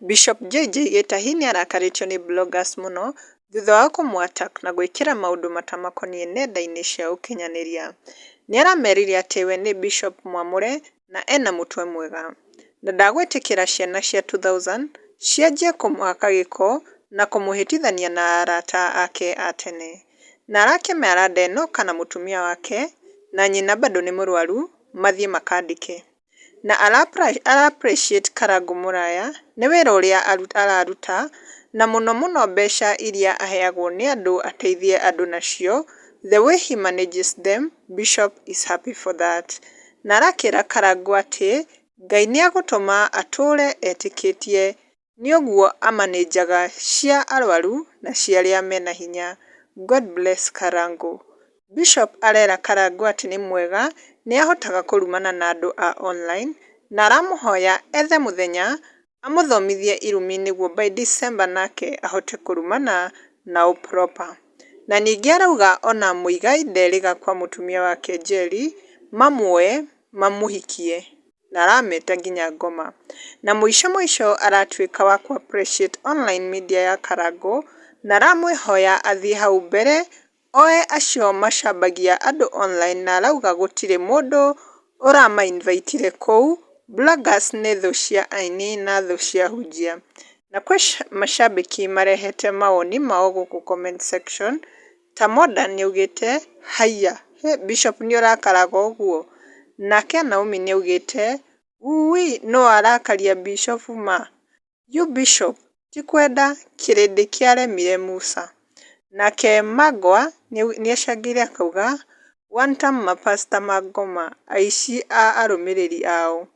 Bishop JJ Gitahi nĩarakarĩtio nĩ bloggers mũno thutha wa kũmũ attack na gwĩkĩra maũndũ matamakoniĩ nenda-inĩ cia ũkinyanĩria. Nĩaramerire atĩ we nĩ Bishop mwamũre na ena mũtwe mwega, na ndagwĩtĩkĩra ciana cia 2000 cianjie kũmũhaka gĩko na kũmũhĩtithania na arata ake a tene. Na arakĩmera Ndeno kana mũtumia wake na nyina bado nĩ mũrwaru mathiĩ makandĩke. Na ara appreciate Karangũ Mũraya nĩ wĩra ũrĩa araruta na mũno mũno mbeca iria aheagwo nĩ andũ ateithie andũ nacio. The way he manages them, Bishop is happy for that. Na arakĩra Karangũ atĩ Ngai nĩagũtũma atũre etĩkĩtie nĩũguo amanĩnjaga cia arwaru na cia arĩa mena hinya. God bless Karangũ. Bishop arera Karangũ atĩ nĩ mwega nĩahotaga kũrumana na andũ a online na aramũhoya ethe mũthenya amũthomithie irumi nĩguo by December nake ahote kũrumana nao proper. Na ningĩ arauga ona Muigai nderĩga kwa mũtumia wake Njeri mamuoye mamũhikie na arameta nginya ngoma. Na mũico aratuĩka wa kũ appreciate online media ya Karangũ na aramwĩhoya athiĩ hau mbere oe acio macambagia andũ online na arauga gũtirĩ mũndũ ũrama invite kũu, bloggers nĩ thũ cia aini na thũ cia hunjia. Na kwĩ macambĩki marehete mawoni mao gũkũ comment section. Ta Modern nĩaugĩte haiya Bishop nĩũrakaraga ũguo. Nake Naomi nĩaugĩte uwi no arakaria Bishop ma. You Bishop ti kwenda kĩrĩndĩ kĩaremire Musa. Nake Magwa nĩacangĩire akauga one time mapasta ma ngoma aici a arũmĩrĩri ao.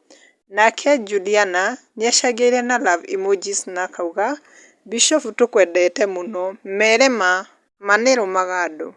Nake Juliana nĩacangĩire na love emojis na akauga Bishop tũkwendete mũno mere ma nĩrũmaga andũ.